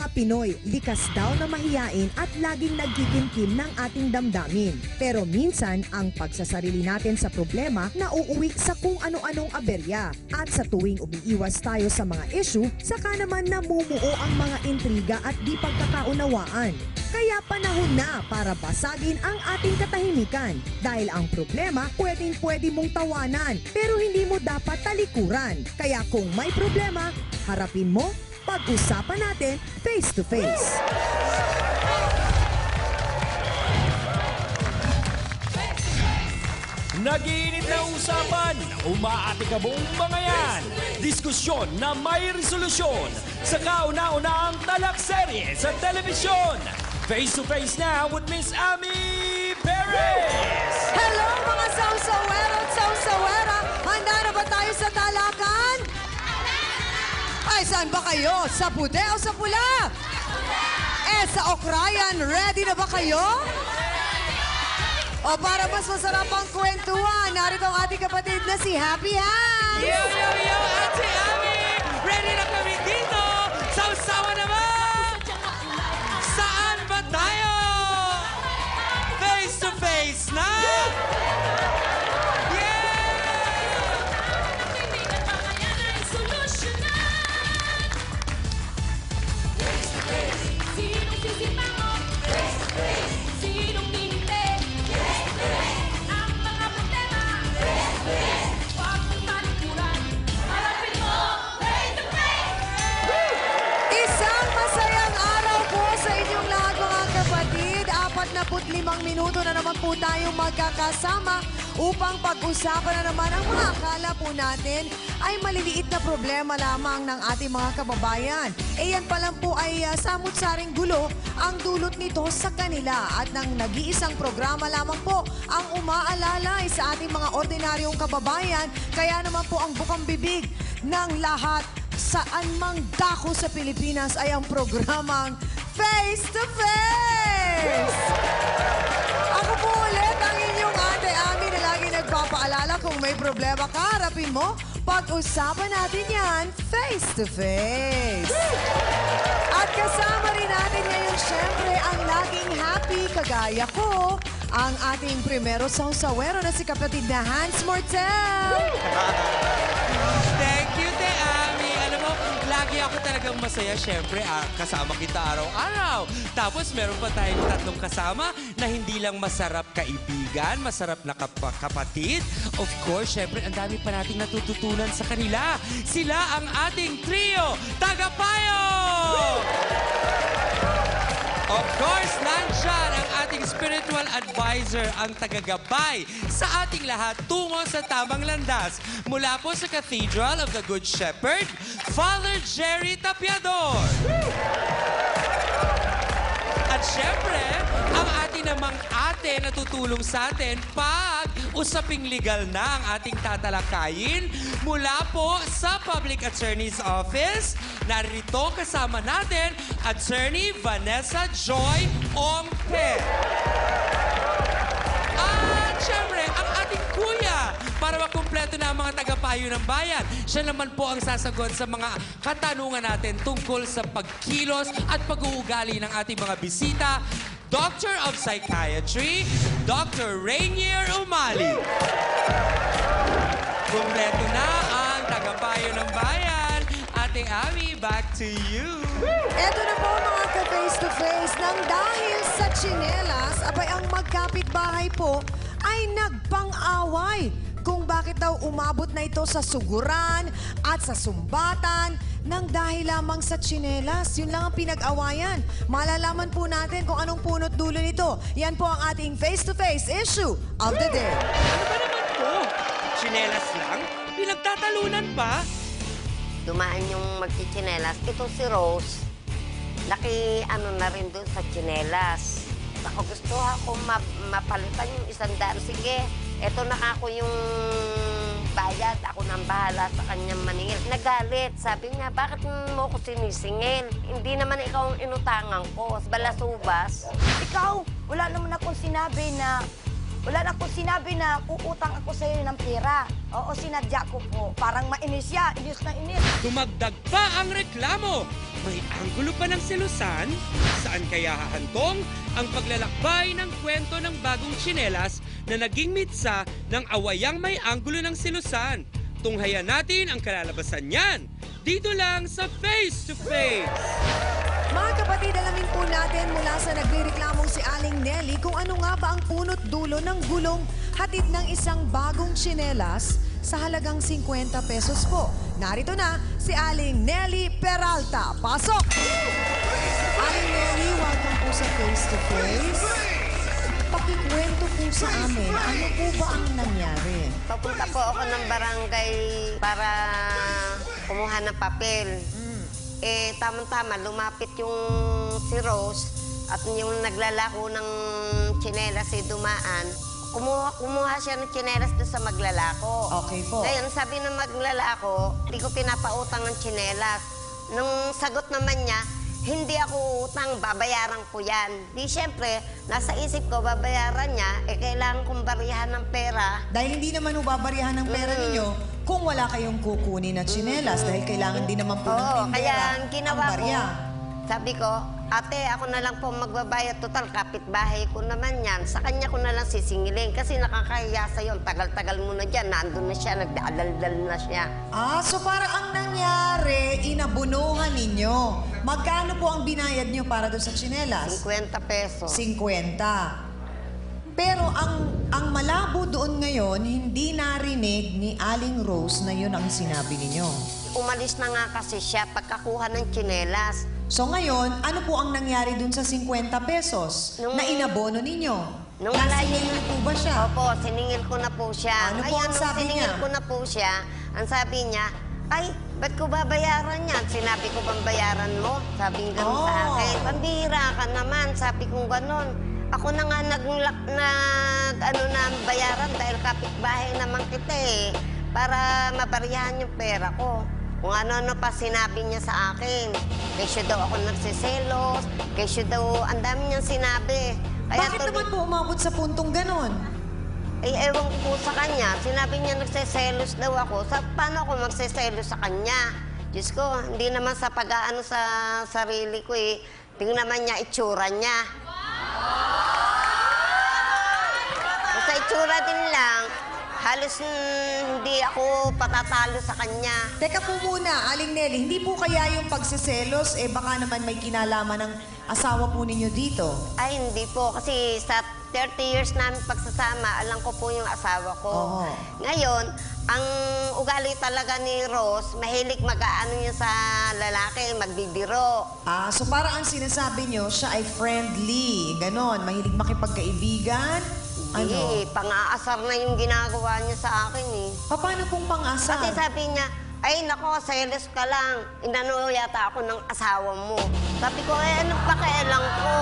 mga Pinoy, likas daw na mahiyain at laging nagkikimkim ng ating damdamin. Pero minsan, ang pagsasarili natin sa problema nauuwi sa kung ano-anong aberya. At sa tuwing umiiwas tayo sa mga issue, saka naman namumuo ang mga intriga at di pagkakaunawaan. Kaya panahon na para basagin ang ating katahimikan. Dahil ang problema, pwede mong tawanan, pero hindi mo dapat talikuran. Kaya kung may problema, harapin mo, pag-usapan natin face to face. Nagiinit na usapan, umaatikabong mga yan. Diskusyon na may resolusyon sa kauna-unahang talakserye sa telebisyon. Face to face now with Miss Ami Perez! Hello mga sausawero at sausawera! Handa na ba tayo sa talakan? Ay, saan ba kayo? Sa puti o sa pula? Sa okrayan, ready na ba kayo? O para mas masarap ang kwentuhan, narito ang ating kapatid na si Happy Hands! Yo, yo, yo, Ate Ami! Ready na kami dito! Sausawa naman! Saan ba tayo? Face to face na! Isang masayang araw po sa inyong lahat mga kapatid. 45 minuto na naman po tayong magkakasama upang pag-usapan na naman ang mga akala po natin ay maliliit na problema lamang ng ating mga kababayan. Yan pa lang po ay samut-saring gulo ang dulot nito sa kanila at nang nag-iisang programa lamang po ang umaalalay sa ating mga ordinaryong kababayan. Kaya naman po ang bukang bibig ng lahat saan mang dako sa Pilipinas ay ang programang Face to Face! Ako po ulit ang inyong Ate Ami na lagi nagpapaalala kung may problema ka, harapin mo, pag-usapan natin yan face to face. At kasama rin natin ngayon syempre ang laging happy kagaya ko, ang ating primero sausawero na si kapatid na Hans Mortel. Thank you, Te Ami. Alam mo, lagi ako talagang masaya. Siyempre, kasama kita araw-araw. Tapos, meron pa tayong tatlong kasama na hindi lang masarap kaibigan, masarap na kapatid. Of course, siyempre, ang dami pa nating natututunan sa kanila. Sila ang ating trio, Tagapayo! Of course, nandyan ang ating spiritual advisor, ang tagagabay sa ating lahat tungo sa tamang landas. Mula po sa Cathedral of the Good Shepherd, Father Jerry Tapiador. At syempre, ang ating namang ate na tutulong sa atin pag usaping legal na ang ating tatalakayin mula po sa Public Attorney's Office. Narito kasama natin, Attorney Vanessa Joy Ongpe. At syempre, ang ating kuya, para makumpleto na ang mga tagapayo ng bayan. Siya naman po ang sasagot sa mga katanungan natin tungkol sa pagkilos at pag-uugali ng ating mga bisita. Doctor of Psychiatry, Dr. Rainier Umali. Kumpleto na ang tagapayo ng bayan. Ate Ami, back to you. Eto na po mga ka-face to face nang dahil sa tsinelas, abay ang magkapitbahay po ay nagpang-away kung bakit daw umabot na ito sa suguran at sa sumbatan nang dahil lamang sa tsinelas. Yun lang ang pinag-awayan. Malalaman po natin kung anong punot dulo nito. Yan po ang ating face-to-face issue of the day. Ano ba naman to? Chinelas lang? Pinagtatalunan pa? Dumaan yung magchichinelas. Ito si Rose, laki ano na rin doon sa chinelas. Ako gusto ako mapalitan yung 100. Sige, eto na ako yung bayad. Ako nang bahala sa kanyang maningil. Nagalit. Sabi niya, bakit mo ko sinisingil? Hindi naman ikaw ang inutangan ko. Balasubas. Ikaw, wala naman akong sinabi na uutang ako sa iyo ng pera. Oo, sinadya ko po. Parang mainis siya. Inis na inis. Dumagdag pa ang reklamo. May anggulo pa ng selusan? Saan kaya hahantong ang paglalakbay ng kwento ng bagong tsinelas na naging mitsa ng awayang may anggulo ng selusan? Tunghayan natin ang kalalabasan niyan. Dito lang sa Face to Face. Mga kapatid, alamin po natin mula sa nagrereklamong si Aling Nelly kung ano nga ba ang punot dulo ng gulong hatid ng isang bagong tsinelas sa halagang 50 pesos po. Narito na si Aling Nelly Peralta. Pasok! Aling Nelly, welcome po sa Face to Face. Pakikwento po sa amin, ano po ba ang nangyari? Papunta po ako ng barangay para kumuha ng papel. Eh, tamang-tama, lumapit yung si Rose at yung naglalako ng tsinelas si dumaan. Kumuha siya ng tsinelas doon sa maglalako. Okay po. Ngayon, sabi ng maglalako, hindi ko pinapautang ng tsinelas. Nung sagot naman niya, hindi ako utang, babayaran ko yan. Di syempre, nasa isip ko, babayaran niya, eh kailangan kong barihan ng pera. Dahil hindi naman ubabarihan ng pera ninyo kung wala kayong kukunin na tsinelas dahil kailangan din naman po ng Oo, tindera kaya ang ginawa ang ko, barya. sabi ko, ate, ako na lang po magbabayad. Total, kapitbahay ko naman yan. Sa kanya ko na lang sisingilin kasi nakakahiya sa'yo. Ang tagal-tagal mo na dyan, nandun na siya, nagdadaldal na siya. Ah, so parang ang nangyari, inabunuhan ninyo. Magkano po ang binayad nyo para doon sa tsinelas? 50 pesos. 50. Pero ang malabo doon ngayon, hindi narinig ni Aling Rose na yun ang sinabi ninyo. Umalis na nga kasi siya pagkakuha ng tsinelas. So ngayon, ano po ang nangyari doon sa 50 pesos Nung- na inabono ninyo? Nung malayo Nasingil po ba siya? Opo, siningil ko na po siya. Ano po ang nung sabi siningil niya? ko na po siya, ang sabi niya, ay, ba't ko babayaran yan? Sinabi ko bang bayaran mo? Sabi nga sa Oh. akin, pambihira ka naman. Sabi ko ganon. Ako na nga bayaran dahil kapitbahay naman kita eh. Para mabariyahan yung pera ko. Kung ano-ano pa sinabi niya sa akin. Kesyo daw ako nagsiselos. Kesyo daw, ang dami niyang sinabi. Bakit naman po umabot sa puntong ganon? Eh, ewan ko po sa kanya. Sinabi niya nagseselos daw ako. Paano ako magseselos sa kanya? Diyos ko, hindi naman sa pag-aano sa sarili ko eh. Tingnan naman niya itsura niya. Sa itsura din lang, halos hindi ako patatalo sa kanya. Teka po muna, Aling Nelly, hindi po kaya yung pagsiselos, eh baka naman may kinalaman ng asawa po ninyo dito? Ay, hindi po. Kasi sa 30 years namin pagsasama, alam ko po yung asawa ko. Oo. Ngayon, ang ugali talaga ni Rose, mahilig mag-aano niya sa lalaki, magbibiro. Ah, so para ang sinasabi nyo, siya ay friendly, ganon, mahilig makipagkaibigan? Ano? Hindi, pang-aasar na yung ginagawa niya sa akin eh. Paano pong pang-asar? Kasi sabi niya, ay nako, selos ka lang. Inano yata ako ng asawa mo. Sabi ko, ano pakialam ko?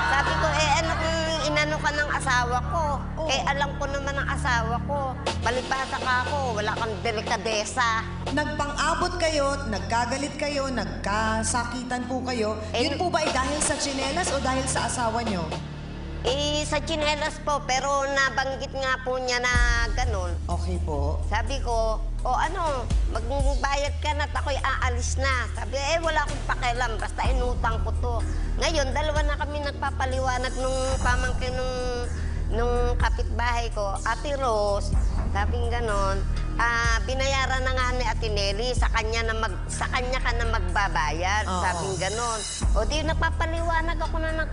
Sabi ko, ano kung inano ka ng asawa ko? Oh. Eh, alam ko naman ang asawa ko. Palibasa ka ako, wala kang delikadesa. Nagpang-abot kayo, nagkagalit kayo, nagkasakitan po kayo. Eh, Yun po ba ay dahil sa tsinelas o dahil sa asawa nyo? Eh, sa tsinelas po, pero nabanggit nga po niya na ganun. Okay po. Sabi ko, magbayad ka na at ako'y aalis na. Sabi, wala akong pakialam, basta inutang ko to. Ngayon, dalawa na kami nagpapaliwanag nung pamangkin nung kapitbahay ko, Ate Rose, sabing ganon, binayaran na nga ni Ate Nelly, sa kanya ka na magbabayad, Oo. sabing ganon. O di nagpapaliwanag ako na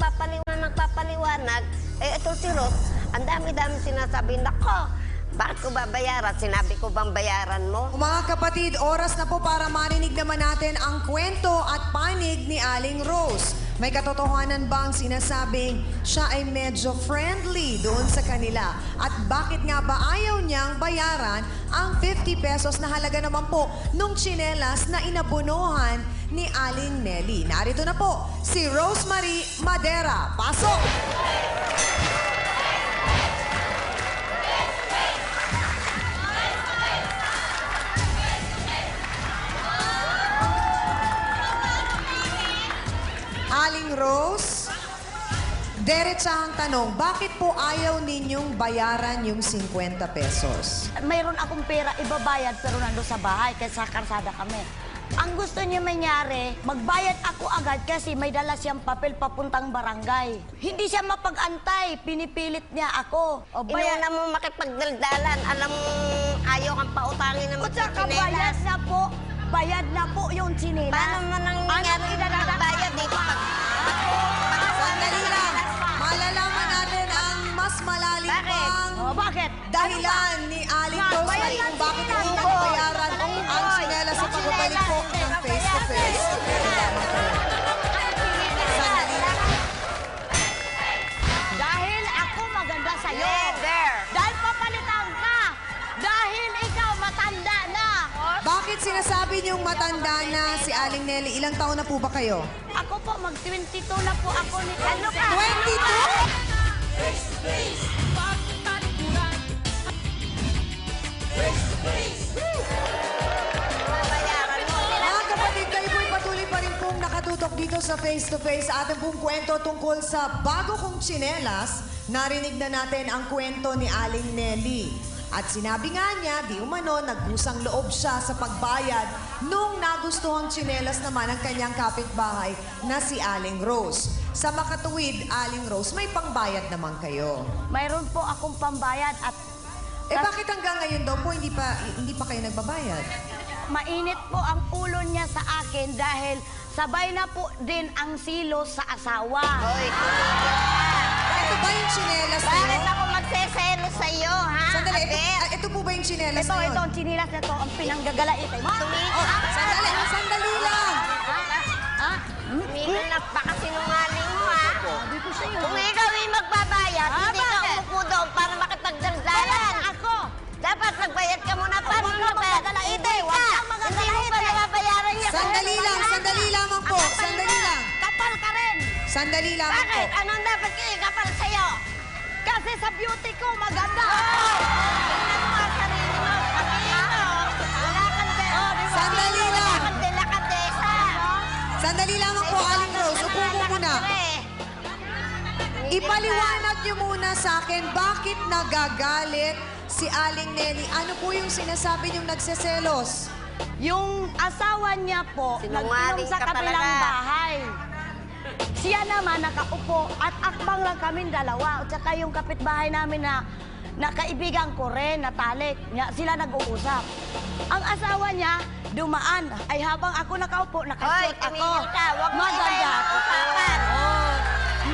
nagpapaliwanag, ito si Rose, ang dami-dami sinasabi, nako, bakit ko babayaran? Sinabi ko bang bayaran mo? Mga kapatid, oras na po para marinig naman natin ang kwento at panig ni Aling Rose. May katotohanan bang sinasabing siya ay medyo friendly doon sa kanila? At bakit nga ba ayaw niyang bayaran ang 50 pesos na halaga naman po nung tsinelas na inabunuhan ni Aling Nelly? Narito na po si Rosemary Madera. Pasok! Aling Rose, diretsahang tanong, bakit po ayaw ninyong bayaran yung 50 pesos? Mayroon akong pera ibabayad pero nando sa bahay kaya sa karsada kami. Ang gusto niya mangyari, magbayad ako agad kasi may dala siyang papel papuntang barangay. Hindi siya mapag-antay, pinipilit niya ako. O Inuuna mo makipagdaldalan. Alam mo, ayaw kang pautangin na At saka bayad magchichinelas. na po. Bayad na po yung chinelas. Paano mo nang nangyari yung bayad dito? Sandali lang. Malalaman natin ang mas malalim Bakit? pang Bakit? dahilan ni Aling Rose bayad kung ng bakit chinelas. hindi nabayaran ang Unggoy. tsinelas sa pagbabalik po ng face-to-face. Sandali lang. Dahil ako maganda sa'yo. Never. Dahil papalitan ka. Dahil ikaw matanda na. Bakit sinasabi niyong matanda na si Aling Nelly? Ilang taon na po ba kayo? Ako po, mag-22 na po ako ni Ano ka? 22? Mga kapatid, kayo po'y patuloy pa rin pong nakatutok dito sa face-to-face sa ating pong kwento tungkol sa bago kong tsinelas. Narinig na natin ang kwento ni Aling Nelly. At sinabi nga niya, di umano, nagkusang loob siya sa pagbayad nung nagustuhang tsinelas naman ang kanyang kapitbahay na si Aling Rose. Sa makatuwid, Aling Rose, may pangbayad naman kayo. Mayroon po akong pambayad at Bakit hanggang ngayon daw po hindi pa kayo nagbabayad? mainit po ang ulo niya sa akin dahil sabay na po din ang silos sa asawa. Hoy, Ito ba yung tsinelas na bakit yun? ako magseselo sa'yo, ha? Sandali, Ader? ito po ba yung tsinelas Ito, na yun? ito, ang chinilas na to, ang pinanggagalait. Oh, sandali lang. Ha? Tumigil na, baka sinungaling mo, ha? Sabi ko sa'yo. Kung ikaw ay magbabayad, hindi ka bakit? umupo doon para makipagdaldalan. Ako! Dapat magbayad ka muna. Paano Huwag mo kang ba? magdadalaite, Hindi huwag ka. kang magdadalaite. Hindi mo pa nababayaran niya. Sandali lamang po. Sandali lang. Kapal ka rin! Sandali lamang po. Bakit? Anong dapat kapal sa'yo? Kasi sa beauty ko, maganda! Tingnan mo ang sarili mo. Sabihin mo. Wala kang Sandali lang. Wala kang delakadesa. Sandali lamang po, Aling Rose. Upo mo muna. Ipaliwanag niyo muna sa akin bakit nagagalit si Aling Nelly. Ano po yung sinasabi niyong nagseselos? Yung asawa niya po, Sinungaling nagpinom sa ka kabilang talaga. bahay. Siya naman nakaupo at akbang lang kaming dalawa. At saka yung kapitbahay namin na kaibigan ko rin, na talik. Sila nag-uusap. Ang asawa niya, dumaan. Ay habang ako nakaupo, Hoy, nakasuot ako. tumigil ka. Huwag mo Maganda iba ako. yung usapan. Oh,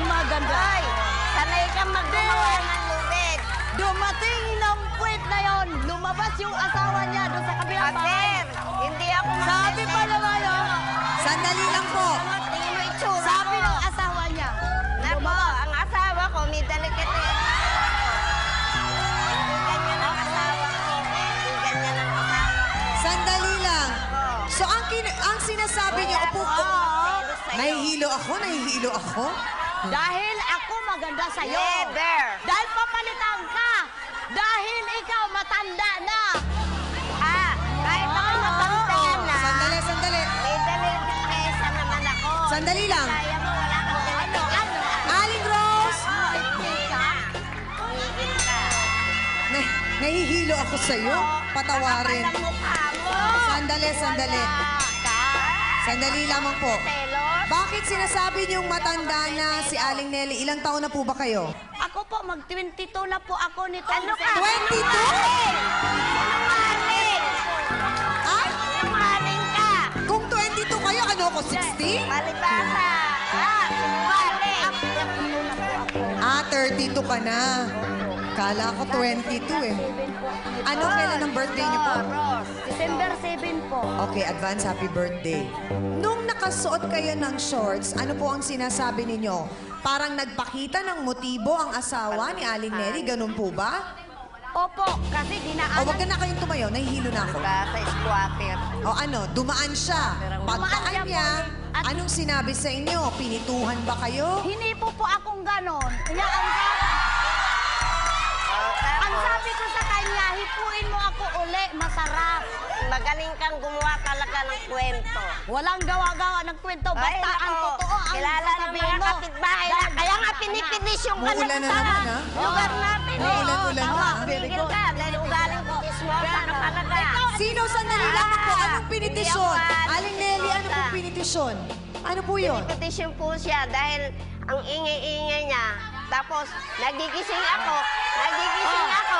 maganda. Hoy, sanay kang maggumawa ng lubid. Dumating ng puwet na yon, lumabas yung asawa niya doon sa kabilang bahay. Ader, hindi ako Sabi pa naman yun. Sandali lang po. Tingin mo itsura Sabi ko. ng asawa niya. Nako, ang asawa ko, may delikate. Hindi ganyan ang asawa ko. Hindi ganyan ang asawa ko. Sandali lang. So, ang sinasabi niyo, upo po. Selos sa'yo. Nahihilo ako. Dahil ako maganda sa'yo. Never. Dahil papalitan ka. Dahil ikaw matanda na. Ah, kahit ako matanda na, Sandali. may delikatesa naman ako. Sandali lang. Kaya mo, wala kang delikatesa. Aling Rose! Tumigil ka. Tumigil ka. Nahihilo ako sa'yo. Patawarin. Kapal ang mukha mo. Sandali. Wala ka. Sandali lamang po. Selos. Bakit sinasabi niyong matanda na si Aling Nelly? Ilang taon na po ba kayo? Ako po, mag-22 na po ako nito. Ano ka? 22? Sinungaling. Ay, Sinungaling ka. kung 22 kayo, ano ako, 60? Palibasa. Sinungaling. 32 ka na. Kala ko 22 eh. Ano, kailan ang birthday niyo po? December 7 po. Okay, advance happy birthday. Nung nakasuot kayo ng shorts, ano po ang sinasabi ninyo? Parang nagpakita ng motibo ang asawa ni Aling Nelly, ganun po ba? Opo, kasi O dinaanan. wag ka na kayong tumayo, nahihilo na ako. Ka sa squatter. O ano, dumaan siya. Pagdaan siya niya, po. At- anong sinabi sa inyo? Pinituhan ba kayo? Hindi po akong ganon. Ang sabi ko sa kanya, hipuin mo ako uli, masarap. Magaling kang gumawa talaga ng kwento. Walang gawa-gawa ng kwento. Ay, Basta ang nako. totoo ang Kilala ng sasabihin mga mo. kapitbahay na. Kaya nga pinipinisyon ka Muulan na sa naman, ha? lugar natin. Uulan-ulan na, ha? Tumigil ka. Dahil ugaling ko sumuobra ka talaga. Sino sa lang po? Anong pinitisyon? Hindi ako, Aling Nelly, ano pong pinitisyon? Ano po yun? Petition po siya dahil ang ingay-ingay niya. Tapos, nagigising ako.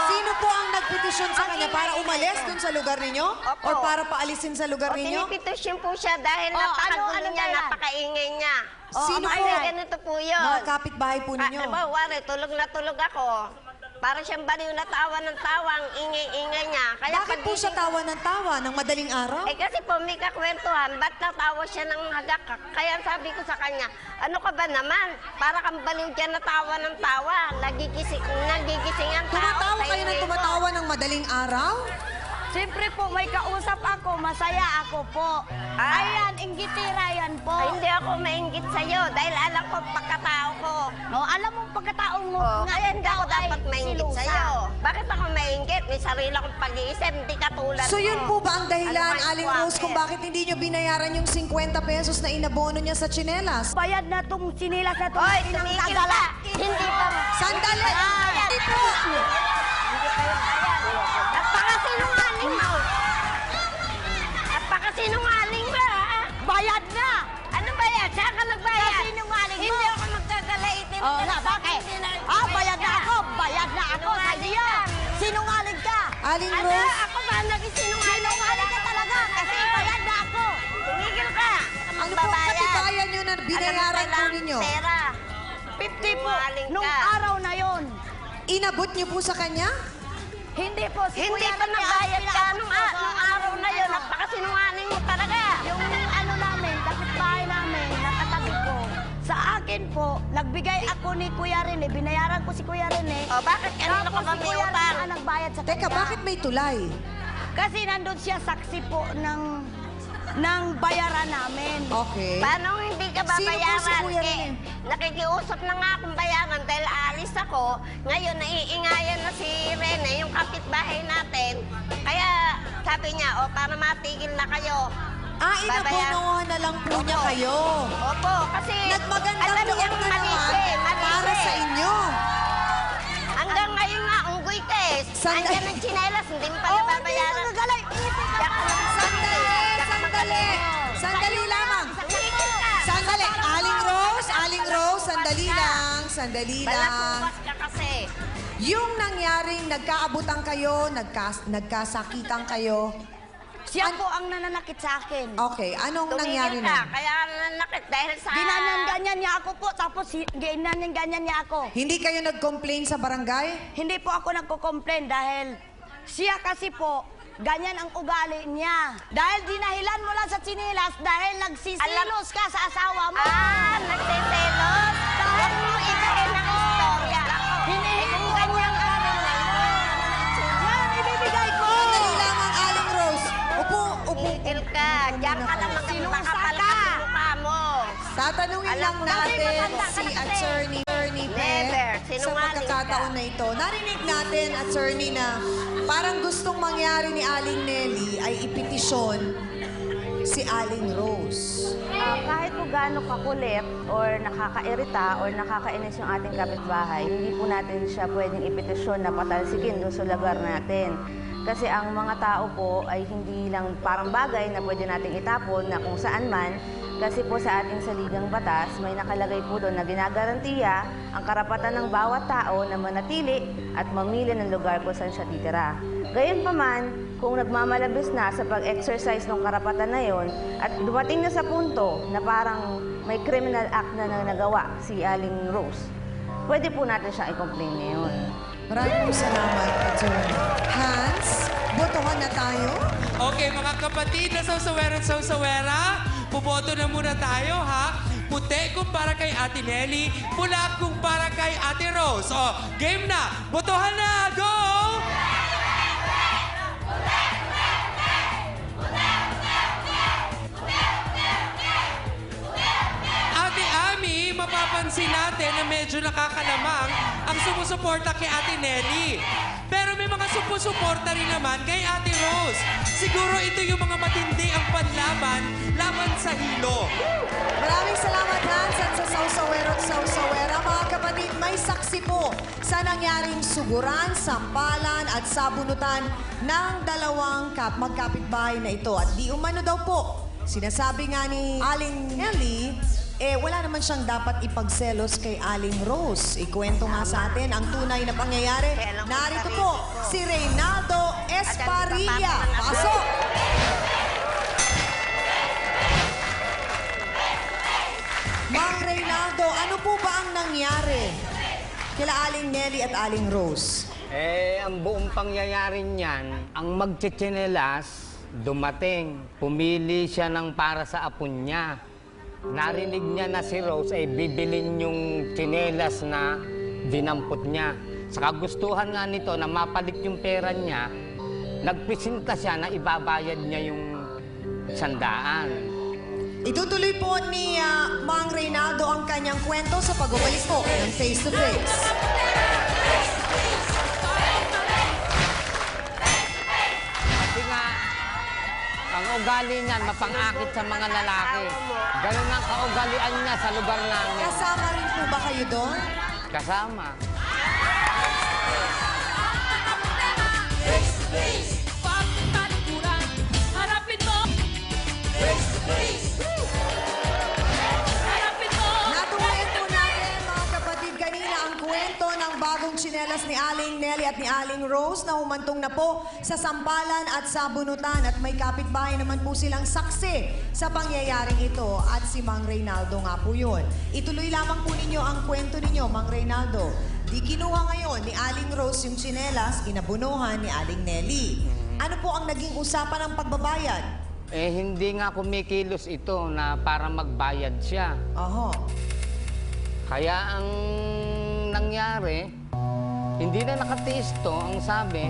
Sino po ang nagpetisyon sa kanya para umalis dun sa lugar ninyo? Opo. Or para paalisin sa lugar O, ninyo? tinipetisyon po siya dahil napakagulo niya, napakaingay niya. Sino Ay, po? ganito po yun. Mga kapitbahay po ninyo. Wari, tulog na tulog ako. Para siyang baliw na tawa ng tawa, ang ingay-ingay niya. Kaya Bakit po siya tawa ng tawa ng madaling araw? Eh kasi po may kakwentuhan, ba't natawa siya ng hagakak? Kaya sabi ko sa kanya, ano ka ba naman? Para kang baliw dyan na tawa ng tawa. Nagigising ang tao. Tumatawa sa kayo ng ingay mo. tumatawa ng madaling araw? Siyempre po, may kausap ako, masaya ako po. Ah. Ayan, inggitira yan po. Ay, hindi ako mainggit sa'yo dahil alam ko pagkatao ko. No, alam mo pagkatao mo, Oh, nga kaya hindi ikaw ako ay dapat mainggit silusa. sa'yo. Bakit ako mainggit? May sarili akong pag-iisip, hindi katulad So yun po ba ang dahilan, Ano ba, Aling Rose, kung bakit hindi nyo binayaran yung 50 pesos na inabono niya sa tsinelas? Bayad na tong sinilas na tong Hoy, inang tumigil tagala. ka! Hindi pa. Sandali! Hindi po! Napakasinungaling mo! Napakasinungaling mo, ha? Bayad na! Ano ba yan? Saan ka nagbayad? Kasinungaling mo. Hindi ako magkagalaitin. Oh, na, bakit? Bayad na ako! Bayad na ako sa iyo! Sinungaling ka! Aling Ano? Rose, Ako ba naging sinungaling? Sinungaling ka talaga kasi bayad na ako! Tumigil ka! ano po ang katibayan nyo na binayaran po ninyo? Pera. 50 po! Sinungaling Nung ka. araw na yon. Inabot nyo po sa kanya? Hindi po, si Hindi Kuya pa Rene ang nagbayad ka pinaabot nung ko sa araw na yun. ano, Napakasinungaling mo talaga. Yung ano namin, kapitbahay namin, nakatabi ko. Sa akin po, nagbigay ako ni Kuya Rene, binayaran ko si Kuya Rene. O bakit kanino ka Tapos ba si may Kuya utang? Rene ang nagbayad sa Teka, kanya. bakit may tulay? Kasi nandun siya saksi po ng bayaran namin. Okay. Paano hindi ka Sino po si babayaran? Kuya Rene? Nakikiusap na nga akong bayaran dahil aalis ako. Ngayon, naiingayan na si Rene, yung kapitbahay natin. Kaya sabi niya, para matigil na kayo. Inabonohan na lang po niya kayo. Opo, kasi Nagmagandang alam loob niyang na mali naman siya, mali para siya. sa inyo. Hanggang ngayon nga, unggoy ka eh. Sandali. Andyan ang tsinelas, hindi mo pa nababayaran. Sandali lamang. Sandali. Aling Rose, sandali lang. Balakukas ka kasi. Yung nangyaring nagkaabutan kayo, nagkasakitan kayo, Siya po ang nananakit sa akin. okay, anong nangyari Tumigil ka, na? kaya nanakit dahil sa... Ginanyan-ganyan niya ako po, tapos ginanyan-ganyan niya ako. Hindi kayo nag-complain sa barangay? Hindi po ako nagko-complain dahil siya kasi po, ganyan ang ugali niya. Dahil dinahilan mo lang sa sinilas dahil nagsisilos ka sa asawa mo. Nagsiselos? Huwag mo ibahin ang istorya. Hinihingi ka niyang araw na yan, ibibigay ko. Sandali lamang, Aling Rose. Upo. Tigil ka. Diyan ka lang Sinusa magkakapal ka. ka sa mukha mo. Tatanungin Alam lang ko, natin kasi matanda ka si na kasi. Attorney Never. Pe sa Sinungaling pagkakataon ka. na ito. Narinig natin, Attorney, na parang gustong mangyari ni Aling Nelly ay ipetisyon si Aling Rose. Kahit po gaano kakulit or nakakairita or nakakainis yung ating kapitbahay, hindi po natin siya pwedeng ipetisyon na patalsikin doon sa lugar natin. Kasi ang mga tao po ay hindi lang parang bagay na pwede nating itapon na kung saan man. Kasi po sa ating saligang batas, may nakalagay po doon na ginagarantiya ang karapatan ng bawat tao na manatili at mamili ng lugar kung saan siya titira. Gayunpaman, kung nagmamalabis na sa pag-exercise ng karapatan na yon at dumating na sa punto na parang may criminal act na nagawa si Aling Rose, pwede po natin siyang i-complain ngayon. Maraming salamat, Attorney. Hans, botohan na tayo. Okay, mga kapatid na sawsawera, puboto na muna tayo, ha? Puti kung para kay Ate Nelly, pula kung para kay Ate Rose. O, game na! Botohan na! Go! Ate Ami, mapapansin natin na medyo nakakalamang ang sumusuporta kay Ate Nelly. Pero may mga sumusuporta rin naman kay Ate Rose. Siguro ito yung mga matindi ang panlaban laban sa hilo. Maraming salamat, Hans, at sa Sausawero at Sausawera. Mga kapatid, may saksi po sa nangyaring suguran, sampalan at sabunutan ng dalawang magkapitbahay na ito. At di umano daw po, sinasabi nga ni Aling Nelly, wala naman siyang dapat ipagselos kay Aling Rose. Ikwento nga sa atin ang tunay na pangyayari. Narito po si Reynaldo Esparilla. Pasok! Mang Reynaldo, ano po ba ang nangyari kila Aling Nelly at Aling Rose? Ang buong pangyayari niyan, ang magtsitsinelas, dumating. Pumili siya ng para sa apo niya. Narinig niya na si Rose ay bibilin yung tsinelas na dinampot niya. Sa kagustuhan nga nito na mapalit yung pera niya, nagpresenta siya na ibabayad niya yung 100. Itutuloy po ni Mang Reynaldo ang kanyang kwento sa pagbabalik po ng Face to Face. Kasi nga, ang ugali niyan, mapangakit sa mga lalaki. Ganun ang kaugalian niya sa lugar namin. Kasama rin po ba kayo doon? Kasama. Natuloyan po natin, mga kapatid, kanina ang kwento ng bagong tsinelas ni Aling Nelly at ni Aling Rose na humantong na po sa sampalan at sabunutan. At may kapitbahay naman po silang saksi sa pangyayaring ito at si Mang Reynaldo nga po yun. Ituloy lamang po ninyo ang kwento ninyo, Mang Reynaldo. Di kinuha ngayon ni Aling Rose yung tsinelas, kinabunuhan ni Aling Nelly. Ano po ang naging usapan ng pagbabayad? Hindi nga kumikilos ito na para magbayad siya. Oho. Kaya ang nangyari, hindi na nakatiis to. Ang sabi,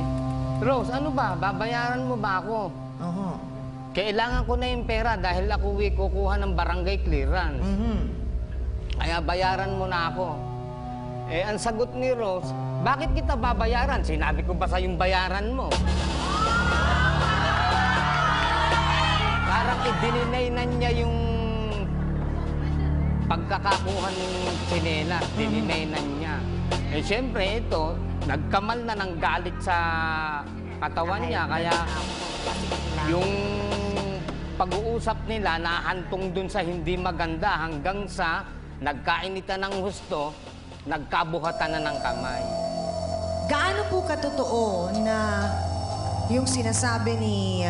Rose, ano ba? Babayaran mo ba ako? Oho. Kailangan ko na yung pera dahil ako kukuha ng barangay clearance. Kaya bayaran mo na ako. Ang sagot ni Rose, bakit kita babayaran? Sinabi ko ba sa yung bayaran mo? Parang idininay na niya yung pagkakakuha ng tsinelas. Dininay na niya. Siyempre ito, nagkamal na ng galit sa katawan niya. Kaya yung pag-uusap nila nahantong dun sa hindi maganda hanggang sa nagkainitan ng husto, nagkabuhatan na ng kamay. Gaano po katotoo na yung sinasabi ni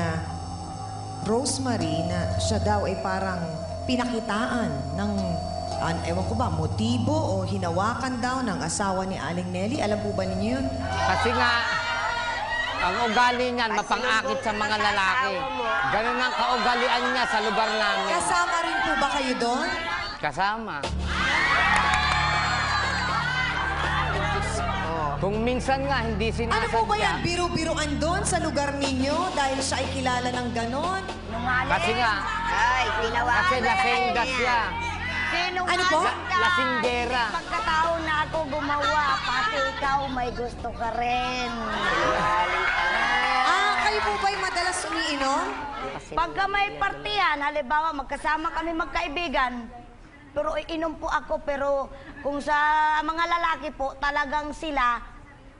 Rosemary na siya daw ay parang pinakitaan ng, ewan ko ba, motibo o hinawakan daw ng asawa ni Aling Nelly? Alam po ba ninyo yun? Kasi nga, ang ugali niyan, mapangakit sa mga lalaki. Ganun ang kaugalian niya sa lugar namin. Kasama rin po ba kayo doon? Kasama. Kung minsan nga, hindi sinasadya. Ano po ba yan? Biro-biroan doon sa lugar ninyo dahil siya ay kilala ng ganon? Kasi nga, Ay, tinawagan kasi lasengga siya. Ano po? Lasinggera. Pagkatao na ako gumawa, pati ikaw may gusto ka rin. Kayo po ba'y madalas umiinom? Pagka may partihan, halimbawa magkasama kami magkaibigan, pero iinom po ako, pero kung sa mga lalaki po, talagang sila,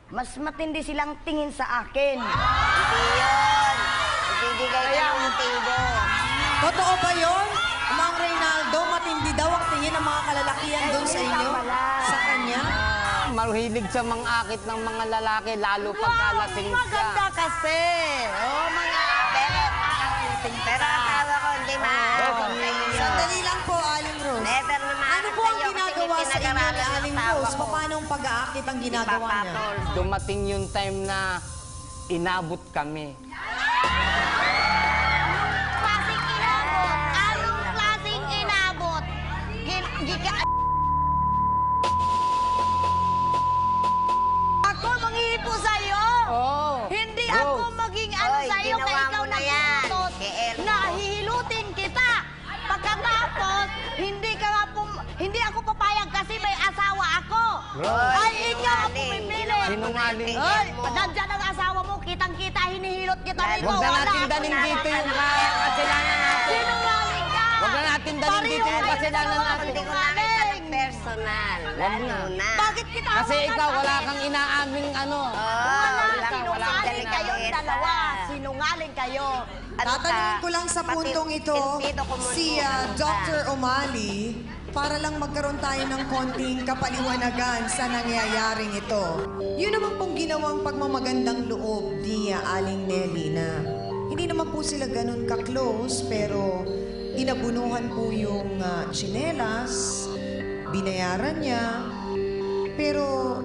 mas matindi silang tingin sa akin. Hindi yun. Ibibigay ka ng motibo. Totoo ba yun? Mang Reynaldo, matindi daw ang tingin ng mga kalalakihan doon sa inyo? Sa kanya? Mahilig sa mangakit ng mga lalaki, lalo pagkalasing siya. Maganda kasi. Oh, mga... Pero asawa ko, hindi maaaring sa iyo. Sandali lang po, Aling Rose. Never na Ano po ang ginagawa sa inyo ni Aling Rose? Paano ang pag-aakit ang ginagawa niya? Dumating yung time na inabot kami. Klaseng inabot. Anong klaseng inabot? Ako manghihipo sa'yo? Oo. Hindi Rose. ako maging ano Oy, sa'yo, ginawa kaya ikaw mo na yan. nagutot. Kay Elmo. Nahihilutin kita. Pagkatapos, hindi ako papayag kasi may asawa ako. Rose. Ay, ikaw ang Sinungaling. Sinungaling. Hoy, nandyan ang asawa mo, kitang-kita, hinihilot kita rito. Huwag na natin Wala. daling dito yung kasalanan natin. Sinungaling ka! Huwag na natin daling dito yung kasalanan natin. Hindi ko nakita ng personal. Lalo na. Bakit kita Kasi ikaw, wala kang inaaming ano. Wala, Wala sinungaling kayong dalawa. Sinungaling kayo. Tatanungin ko lang sa puntong ito, si Dr. O'Malley, para lang magkaroon tayo ng konting kapaliwanagan sa nangyayaring ito. Yun naman pong ginawang pagmamagandang loob ni Aling Nelly na hindi naman po sila ganun ka-close, pero inabunuhan po yung tsinelas, binayaran niya, pero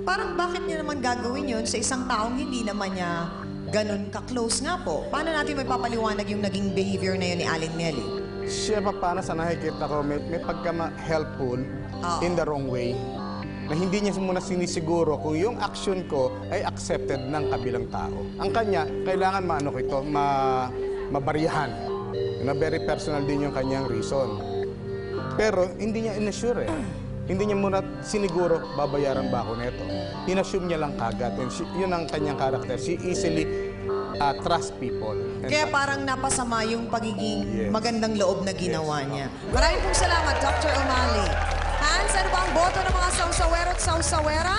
parang bakit niya naman gagawin yun sa isang taong hindi naman niya ganun ka-close nga po? Paano natin may papaliwanag yung naging behavior na yun ni Aling Nelly? Siya pa paano sa nakikita ko, may pagka-helpful in the wrong way na hindi niya muna sinisiguro kung yung action ko ay accepted ng kabilang tao. Ang kanya, kailangan maano ko ito, mabariyahan. Na very personal din yung kanyang reason. Pero hindi niya inassure eh. Hindi niya muna siniguro, babayaran ba ako nito. Inassume niya lang kagad. And yun ang kanyang karakter. She easily trust people. And Kaya parang napasama yung pagiging Yes. magandang loob na ginawa niya. Maraming pong salamat, Dr. O'Malley. Hans, ano ba ang boto ng mga sausawero at sausawera?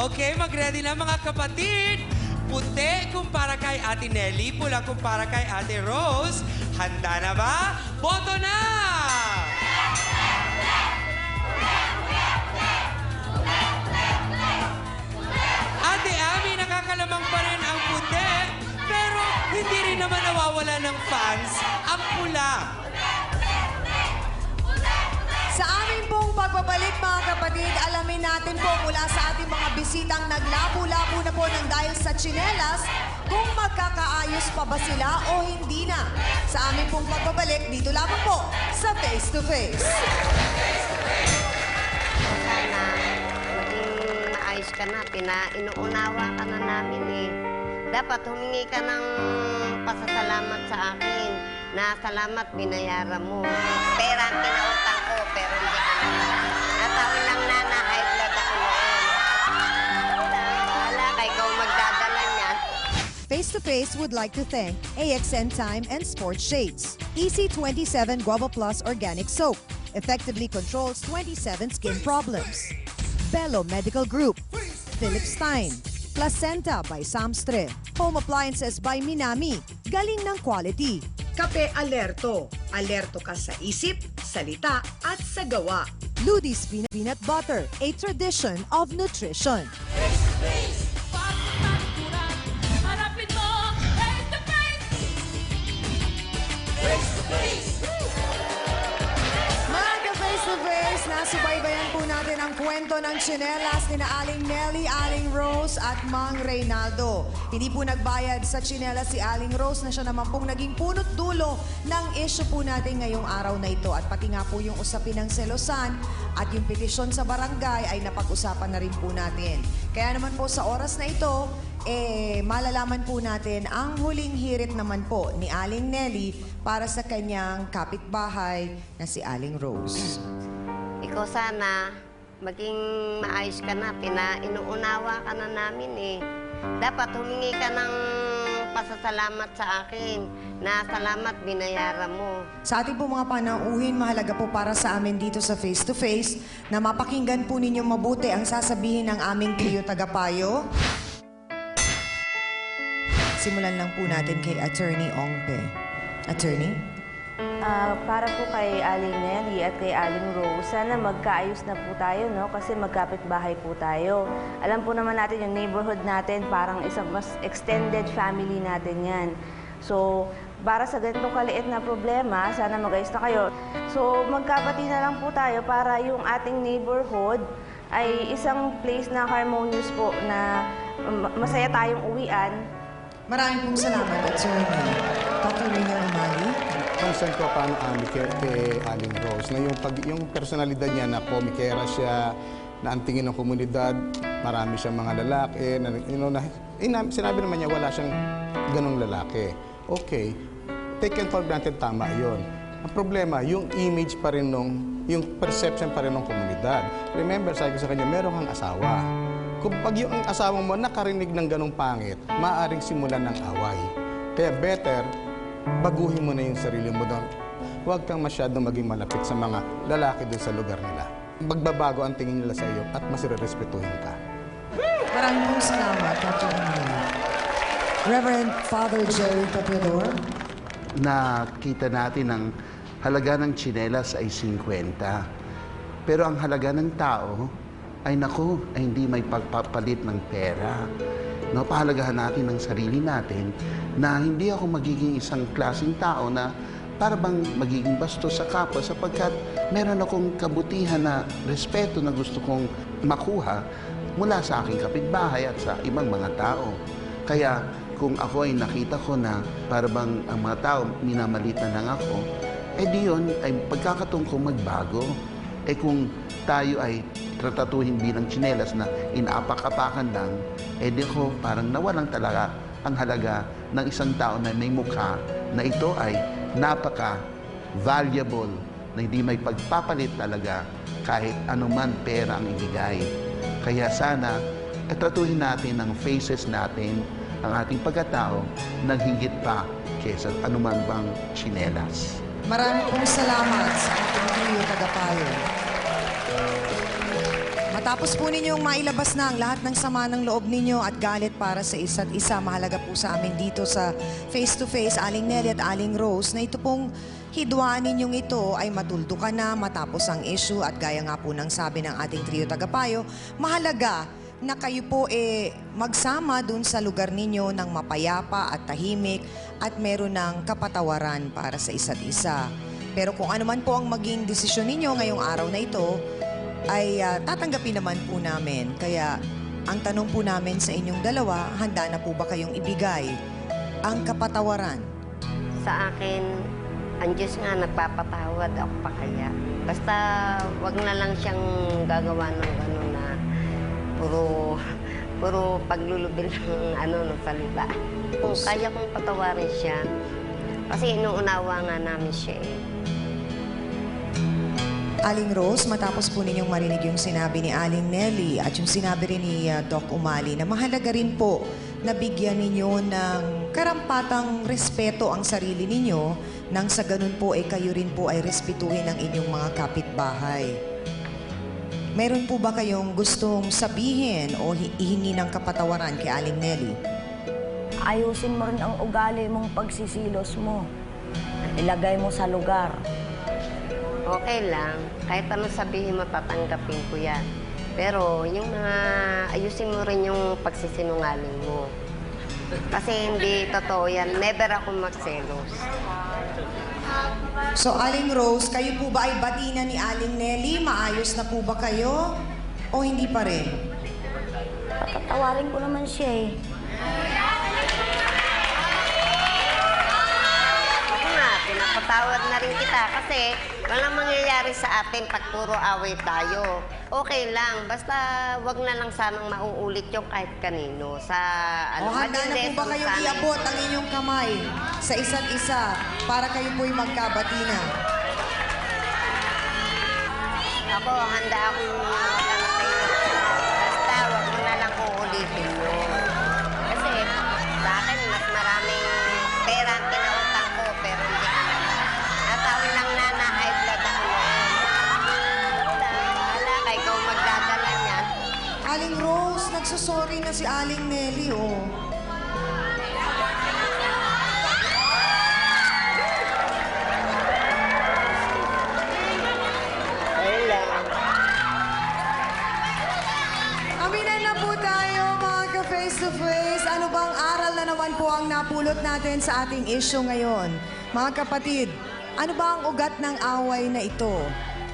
Okay, mag-ready na mga kapatid. Puti kung para kay Ate Nelly, pula kung para kay Ate Rose. Handa na ba? Boto na! Ate Ami, nakakalamang pa rin ang puti, pero hindi rin naman nawawala ng fans ang pula. Sa amin pong pagbabalik, mga kapatid, alamin natin po mula sa ating mga bisitang naglabo-labo na po ng dahil sa tsinelas kung magkakaayos pa ba sila o hindi na. Sa amin pong pagbabalik, dito lamang po sa Face to Face. Sana maging maayos ka na. Inuunawa ka na namin eh. Dapat humingi ka ng pasasalamat sa akin na salamat binayaran mo. Pera ang kinautang ko, pero hindi ka na. Natawin lang na high blood ako noon. Wala ka, ikaw magdadala niyan. Face to Face would like to thank AXN Time and Sports Shades. EC27 Guava Plus Organic Soap effectively controls 27 skin problems. Bello Medical Group, Philip Stein, Placenta by Samstre, Home Appliances by Minami, galing ng quality. Kape Alerto. Alerto ka sa isip, salita at sa gawa. Ludi's Peanut Butter, a tradition of nutrition. Mga Face to Face, nasubaybayan po natin ang kwento ng tsinelas ni Aling Nelly, Aling Rose at Mang Reynaldo. Hindi po nagbayad sa tsinelas si Aling Rose na siya naman pong naging punot dulo ng issue po natin ngayong araw na ito. At pati nga po yung usapin ng selosan at yung petisyon sa barangay ay napag-usapan na rin po natin. Kaya naman po sa oras na ito, malalaman po natin ang huling hirit naman po ni Aling Nelly para sa kanyang kapitbahay na si Aling Rose. Ikaw sana, maging maayos ka na. Inuunawa ka na namin eh. Dapat humingi ka ng pasasalamat sa akin na salamat binayaran mo. Sa ating po mga panauhin, mahalaga po para sa amin dito sa Face to Face na mapakinggan po ninyo mabuti ang sasabihin ng aming trio tagapayo. Simulan lang po natin kay Attorney Ongpe. Attorney? Para po kay Aling Nelly at kay Aling Rose, sana magkaayos na po tayo, no? Kasi magkapit-bahay po tayo. Alam po naman natin yung neighborhood natin, parang isang mas extended family natin yan. So, para sa ganitong kaliit na problema, sana mag-ayos na kayo. So, magkapati na lang po tayo para yung ating neighborhood ay isang place na harmonious po, na masaya tayong uwian. Maraming pong salamat, Attorney. Dr. Rainier O'Malley? concern ko paano kay Aling Rose na yung personalidad niya na komikera siya, na ang tingin ng komunidad, marami siyang mga lalaki, sinabi naman niya wala siyang ganong lalaki. Okay, taken for granted, tama yon. Ang problema, yung image pa rin yung perception pa rin ng komunidad. Remember, sabi ko sa kanya, meron kang asawa. Kung pag yung asawa mo nakarinig ng ganong pangit, maaaring simulan ng away. Kaya better, baguhin mo na yung sarili mo doon. Huwag kang masyadong maging malapit sa mga lalaki doon sa lugar nila. Magbabago ang tingin nila sa iyo at mas respetuhin ka. Maraming pong salamat, Dr. Emily. Reverend Father Jerry Tapiador. Nakita natin ang halaga ng tsinelas ay 50. Pero ang halaga ng tao ay hindi may pagpapalit ng pera. No, pahalagahan natin ang sarili natin na hindi ako magiging isang klaseng tao na para bang magiging bastos sa kapwa sapagkat meron akong kabutihan na respeto na gusto kong makuha mula sa aking kapitbahay at sa ibang mga tao. Kaya kung ako ay nakita ko na para bang ang mga tao minamalit na lang ako, di yun ay pagkakataon kong magbago. Kung tayo ay tratatuhin bilang tsinelas na inaapak-apakan lang, di ko parang nawalang talaga ang halaga ng isang tao na may mukha na ito ay napaka-valuable, na hindi may pagpapalit talaga kahit anuman pera ang ibigay. Kaya sana, tratuhin natin ang faces natin, ang ating pagkatao, nang higit pa kaysa anuman bang tsinelas. Maraming pong salamat sa ating trio tagapayo. Matapos po ninyong mailabas na ang lahat ng sama ng loob ninyo at galit para sa isa't isa, mahalaga po sa amin dito sa Face to Face, Aling Nelly at Aling Rose, na ito pong hidwaan ninyong ito ay matuldukan na matapos ang issue at gaya nga po ng sabi ng ating trio tagapayo, mahalaga na kayo po magsama dun sa lugar ninyo ng mapayapa at tahimik at meron ng kapatawaran para sa isa't isa. Pero kung ano man po ang maging desisyon ninyo ngayong araw na ito, ay tatanggapin naman po namin. Kaya ang tanong po namin sa inyong dalawa, handa na po ba kayong ibigay ang kapatawaran? Sa akin, ang Diyos nga nagpapatawad, ako pa kaya. Basta wag na lang siyang gagawa ng gano'n na puro paglulubil ng ng salita. Kung kaya kong patawarin siya, kasi inuunawa nga namin siya Aling Rose, matapos po ninyong marinig yung sinabi ni Aling Nelly at yung sinabi rin ni Doc Umali na mahalaga rin po na bigyan ninyo ng karampatang respeto ang sarili ninyo nang sa ganun po kayo rin po ay respetuhin ang inyong mga kapitbahay. Meron po ba kayong gustong sabihin o ihingi ng kapatawaran kay Aling Nelly? Ayusin mo rin ang ugali mong pagsisilos mo. Ilagay mo sa lugar. Okay lang. Kahit ano sabihin mo, tatanggapin ko yan. Pero yung ayusin mo rin yung pagsisinungaling mo. Kasi hindi totoo yan. Never ako magselos. So, Aling Rose, kayo po ba ay bati na ni Aling Nelly? Maayos na po ba kayo? O hindi pa rin? Patatawarin ko naman siya Pinapatawad na rin kita kasi walang mangyayari sa atin pag puro away tayo. Okay lang, basta wag na lang sanang mauulit yung kahit kanino. Handa na po ba kayong iabot ang inyong kamay sa isa't isa para kayo po'y magkabati na? Ako, handa akong sa'yo. Basta wag mo na lang uulitin yun. Kasi sa akin, mas maraming pera ang kinautang ko, pero hindi ka natawin lang na high blood ako noon. Wala, kay ikaw magdadala niyan. Aling Rose, nagsusorry na si Aling Nelly, Aminan na po tayo, mga ka-face to face. Ano bang aral na naman po ang napulot natin sa ating issue ngayon? Mga kapatid, ano ba ang ugat ng away na ito?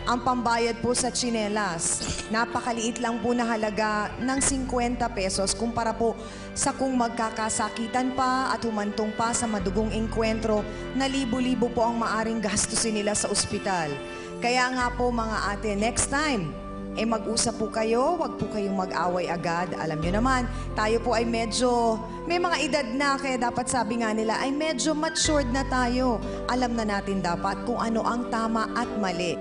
Ang pambayad po sa tsinelas. Napakaliit lang po na halaga ng 50 pesos kumpara po sa kung magkakasakitan pa at humantong pa sa madugong engkwentro na libo-libo po ang maaring gastusin nila sa ospital. Kaya nga po mga ate, next time, mag-usap po kayo, wag po kayong mag-away agad. Alam nyo naman, tayo po ay medyo, may mga edad na, kaya dapat sabi nga nila, ay medyo matured na tayo. Alam na natin dapat kung ano ang tama at mali.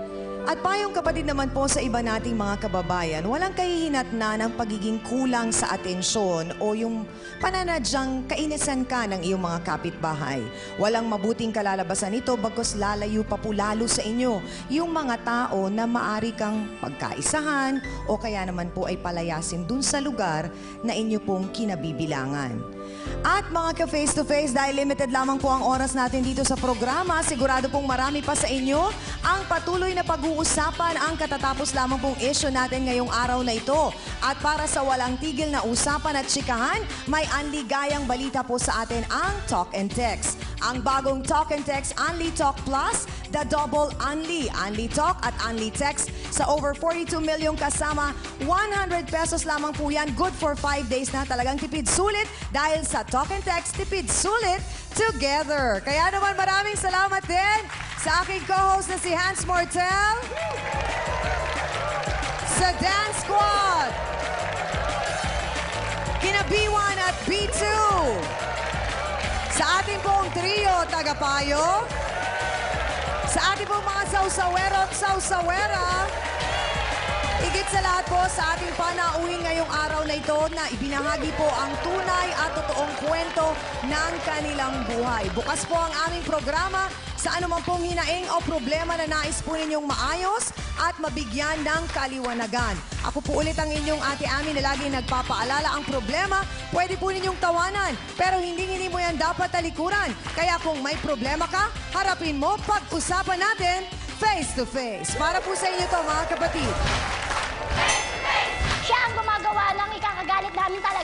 At payong kapatid naman po sa iba nating mga kababayan, walang kahihinatnan ng pagiging kulang sa atensyon o yung pananadyang kainisan ka ng iyong mga kapitbahay. Walang mabuting kalalabasan nito bagkus lalayo pa po lalo sa inyo yung mga tao na maari kang pagkaisahan o kaya naman po ay palayasin dun sa lugar na inyo pong kinabibilangan. At mga ka-face-to-face, dahil limited lamang po ang oras natin dito sa programa, sigurado pong marami pa sa inyo ang patuloy na pag-uusapan ang katatapos lamang pong issue natin ngayong araw na ito. At para sa walang tigil na usapan at chikahan, may anligayang balita po sa atin ang Talk and Text. Ang bagong Talk and Text Unli Talk Plus, the double Unli Talk at Unli Text sa over 42 million kasama, 100 pesos lamang po yan. Good for 5 days na, talagang tipid sulit dahil sa Talk and Text, tipid sulit together. Kaya naman maraming salamat din sa aking co-host na si Hans Mortel, sa Dance Squad, kina B1 at B2, sa ating pong trio, tagapayo, sa ating pong mga sausawero at sausawera, higit sa lahat po sa ating panauhin ngayong araw na ito na ibinahagi po ang tunay at totoong kwento ng kanilang buhay. Bukas po ang aming programa sa anumang pong hinaing o problema na nais po ninyong maayos at mabigyan ng kaliwanagan. Ako po ulit ang inyong Ate Ami na laging nagpapaalala ang problema, pwede po ninyong tawanan, pero hindi mo yan dapat talikuran. Kaya kung may problema ka, harapin mo, pag-usapan natin face to face. Para po sa inyo to mga kapatid. Siya ang gumagawa ng ikakagalit namin talaga.